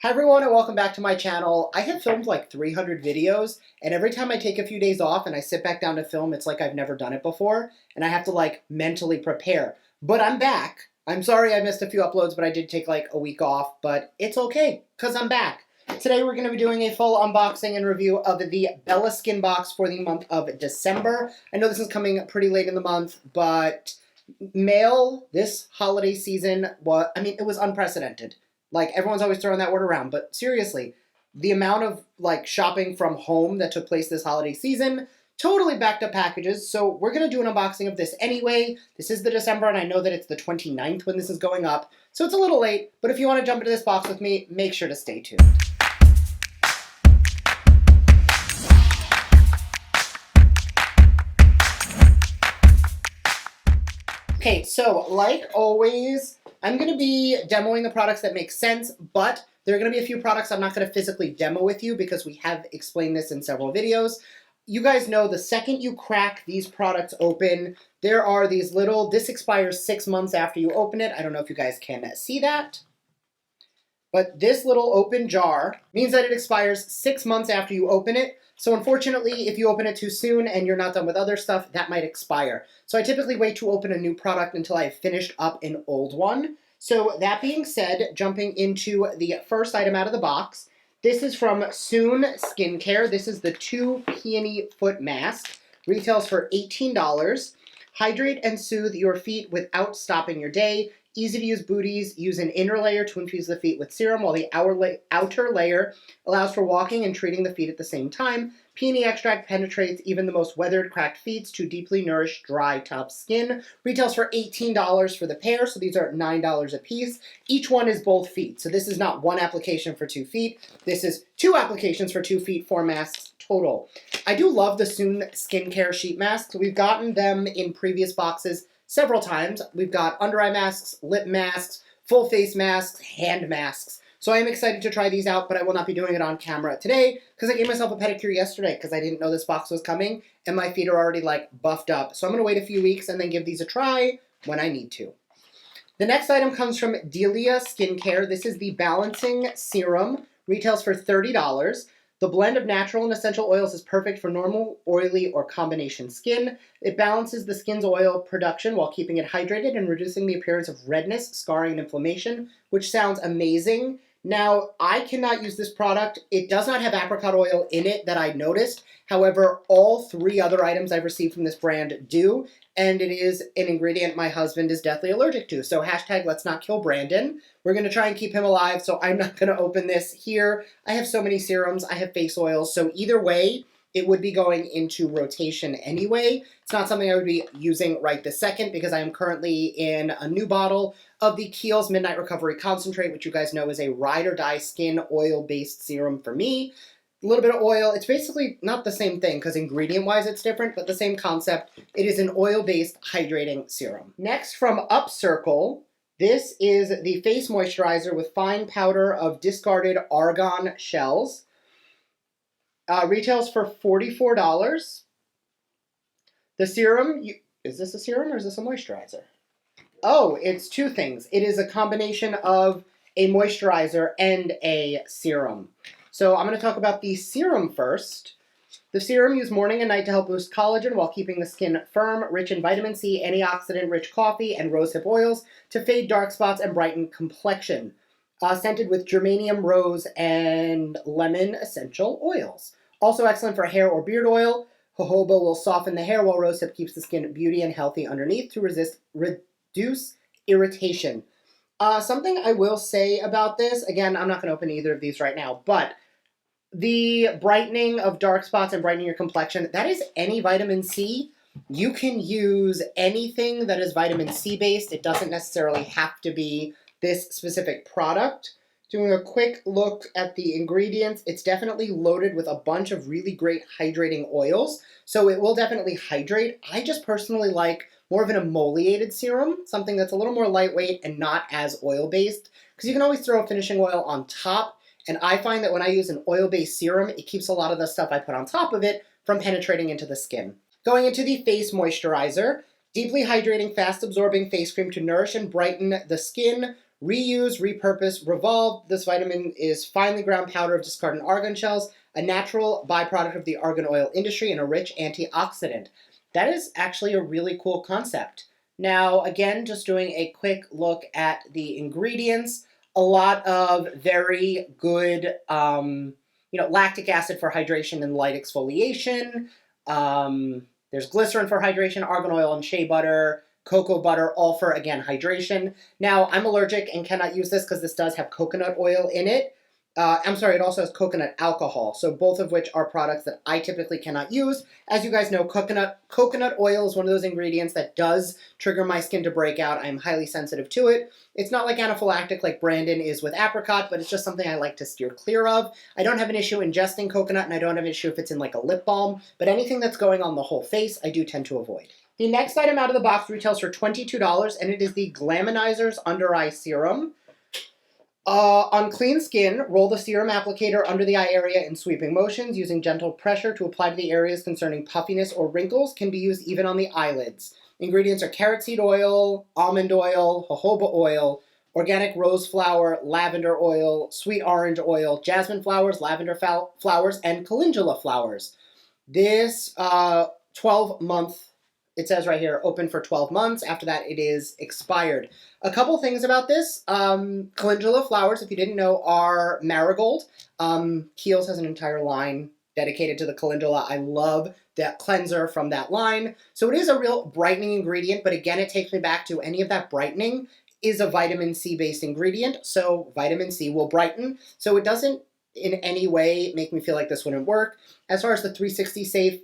Hi everyone and welcome back to my channel. I have filmed like 300 videos and every time I take a few days off and I sit back down to film, it's like I've never done it before and I have to like mentally prepare. But I'm back. I'm sorry I missed a few uploads, but I did take like a week off, but it's okay because I'm back. Today we're going to be doing a full unboxing and review of the Bella Skin Box for the month of December. I know this is coming pretty late in the month, but mail this holiday season, it was unprecedented. Like, everyone's always throwing that word around, but seriously, the amount of, like, shopping from home that took place this holiday season totally backed up packages, so we're going to do an unboxing of this anyway. This is the December, and I know that it's the 29th when this is going up, so it's a little late, but if you want to jump into this box with me, make sure to stay tuned. Okay, so like always, I'm going to be demoing the products that make sense, but there are going to be a few products I'm not going to physically demo with you because we have explained this in several videos. You guys know the second you crack these products open, there are these little, this expires 6 months after you open it. I don't know if you guys can see that. But this little open jar means that it expires 6 months after you open it. So unfortunately, if you open it too soon and you're not done with other stuff, that might expire. So I typically wait to open a new product until I've finished up an old one. So that being said, jumping into the first item out of the box, this is from Soon Skincare. This is the 2 Peony Foot Mask. Retails for $18. Hydrate and soothe your feet without stopping your day. Easy to use booties. Use an inner layer to infuse the feet with serum, while the outer layer allows for walking and treating the feet at the same time. Peony extract penetrates even the most weathered, cracked feet to deeply nourish dry, top skin. Retails for $18 for the pair, so these are $9 a piece. Each one is both feet, so this is not one application for 2 feet. This is 2 applications for 2 feet, 4 masks total. I do love the Soon Skincare sheet masks. We've gotten them in previous boxes several times. We've got under eye masks, lip masks, full face masks, hand masks. So I am excited to try these out, but I will not be doing it on camera today because I gave myself a pedicure yesterday because I didn't know this box was coming and my feet are already like buffed up. So I'm going to wait a few weeks and then give these a try when I need to. The next item comes from Delia Skincare. This is the Balancing Serum. Retails for $30. The blend of natural and essential oils is perfect for normal, oily, or combination skin. It balances the skin's oil production while keeping it hydrated and reducing the appearance of redness, scarring, and inflammation, which sounds amazing. Now, I cannot use this product. It does not have apricot oil in it that I noticed. However, all 3 other items I've received from this brand do, and it is an ingredient my husband is deathly allergic to. So hashtag let's not kill Brandon. We're going to try and keep him alive, so I'm not going to open this here. I have so many serums. I have face oils, so either way, it would be going into rotation anyway. It's not something I would be using right this second because I am currently in a new bottle of the Kiehl's Midnight Recovery Concentrate, which you guys know is a ride or die skin oil-based serum for me. A little bit of oil. It's basically not the same thing because ingredient-wise it's different, but the same concept. It is an oil-based hydrating serum. Next, from Upcircle, this is the face moisturizer with fine powder of discarded argon shells. Retails for $44. The serum, is this a serum or is this a moisturizer? Oh, it's 2 things. It is a combination of a moisturizer and a serum. So I'm going to talk about the serum first. The serum used morning and night to help boost collagen while keeping the skin firm, rich in vitamin C, antioxidant-rich coffee, and rosehip oils to fade dark spots and brighten complexion. Scented with geranium, rose, and lemon essential oils. Also excellent for hair or beard oil. Jojoba will soften the hair while rosehip keeps the skin beauty and healthy underneath to reduce irritation. Something I will say about this, again, I'm not going to open either of these right now, but the brightening of dark spots and brightening your complexion, that is any vitamin C. You can use anything that is vitamin C based. It doesn't necessarily have to be this specific product. Doing a quick look at the ingredients, it's definitely loaded with a bunch of really great hydrating oils, so it will definitely hydrate. I just personally like more of an emoliated serum, something that's a little more lightweight and not as oil-based, because you can always throw a finishing oil on top, and I find that when I use an oil-based serum, it keeps a lot of the stuff I put on top of it from penetrating into the skin. Going into the face moisturizer, deeply hydrating, fast-absorbing face cream to nourish and brighten the skin, reuse, repurpose, revolve. This vitamin is finely ground powder of discarded argan shells, a natural byproduct of the argan oil industry and a rich antioxidant. That is actually a really cool concept. Now, again, just doing a quick look at the ingredients. A lot of very good, lactic acid for hydration and light exfoliation. There's glycerin for hydration, argan oil and shea butter, cocoa butter, all for, again, hydration. Now, I'm allergic and cannot use this because this does have coconut oil in it. It also has coconut alcohol, so both of which are products that I typically cannot use. As you guys know, coconut oil is one of those ingredients that does trigger my skin to break out. I'm highly sensitive to it. It's not like anaphylactic like Brandon is with apricot, but it's just something I like to steer clear of. I don't have an issue ingesting coconut, and I don't have an issue if it's in like a lip balm, but anything that's going on the whole face, I do tend to avoid. The next item out of the box retails for $22, and it is the Glamonizers Under Eye Serum. On clean skin, roll the serum applicator under the eye area in sweeping motions using gentle pressure to apply to the areas concerning puffiness or wrinkles. Can be used even on the eyelids. Ingredients are carrot seed oil, almond oil, jojoba oil, organic rose flower, lavender oil, sweet orange oil, jasmine flowers, lavender flowers, and calendula flowers. This 12-month, it says right here, open for 12 months. After that, it is expired. A couple things about this. Calendula flowers, if you didn't know, are marigold. Kiehl's has an entire line dedicated to the calendula. I love that cleanser from that line. So it is a real brightening ingredient, but again, it takes me back to any of that brightening is a vitamin C based ingredient. So vitamin C will brighten. So it doesn't in any way make me feel like this wouldn't work. As far as the 360 safe,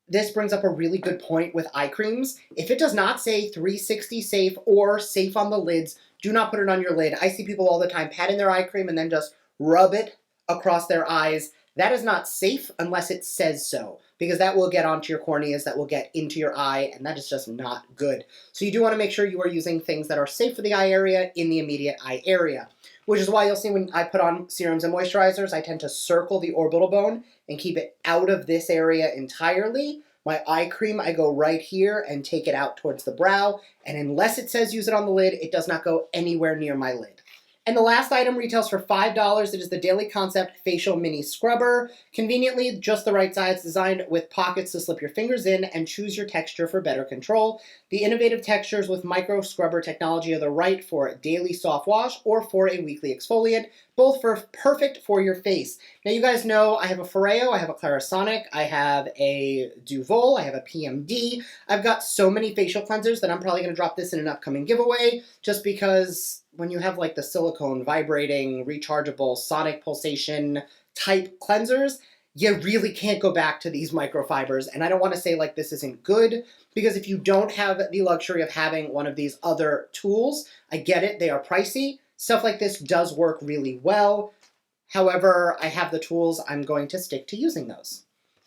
this brings up a really good point with eye creams. If it does not say 360 safe or safe on the lids, do not put it on your lid. I see people all the time patting their eye cream and then just rub it across their eyes. That is not safe unless it says so, because that will get onto your corneas, that will get into your eye, and that is just not good. So you do want to make sure you are using things that are safe for the eye area in the immediate eye area, which is why you'll see when I put on serums and moisturizers, I tend to circle the orbital bone and keep it out of this area entirely. My eye cream, I go right here and take it out towards the brow, and unless it says use it on the lid, it does not go anywhere near my lid. And the last item retails for $5. It is the Daily Concept Facial Mini Scrubber. Conveniently, just the right size, designed with pockets to slip your fingers in and choose your texture for better control. The innovative textures with micro scrubber technology are the right for a daily soft wash or for a weekly exfoliant, both for perfect for your face. Now you guys know I have a Foreo, I have a Clarisonic, I have a Duvol, I have a PMD. I've got so many facial cleansers that I'm probably going to drop this in an upcoming giveaway, just because when you have like the silicone, vibrating, rechargeable, sonic pulsation type cleansers, you really can't go back to these microfibers. And I don't want to say like this isn't good, because if you don't have the luxury of having one of these other tools, I get it, they are pricey. Stuff like this does work really well. However, I have the tools, I'm going to stick to using those.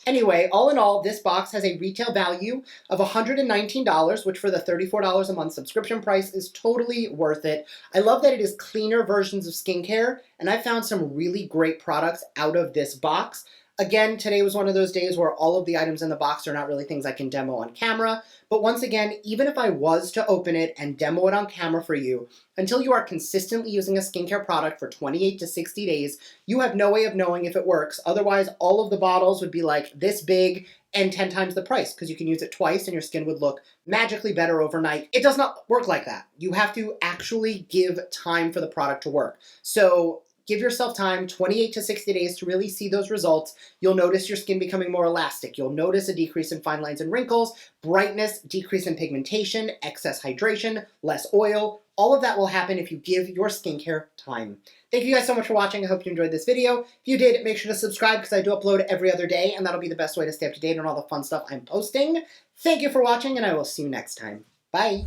Anyway, all in all, this box has a retail value of $119, which for the $34 a month subscription price is totally worth it. I love that it is cleaner versions of skincare, and I found some really great products out of this box. Again, today was one of those days where all of the items in the box are not really things I can demo on camera. But once again, even if I was to open it and demo it on camera for you, until you are consistently using a skincare product for 28 to 60 days, you have no way of knowing if it works. Otherwise, all of the bottles would be like this big and 10 times the price, because you can use it twice and your skin would look magically better overnight. It does not work like that. You have to actually give time for the product to work. So give yourself time, 28 to 60 days, to really see those results. You'll notice your skin becoming more elastic. You'll notice a decrease in fine lines and wrinkles, brightness, decrease in pigmentation, excess hydration, less oil. All of that will happen if you give your skincare time. Thank you guys so much for watching. I hope you enjoyed this video. If you did, make sure to subscribe, because I do upload every other day, and that'll be the best way to stay up to date on all the fun stuff I'm posting. Thank you for watching, and I will see you next time. Bye.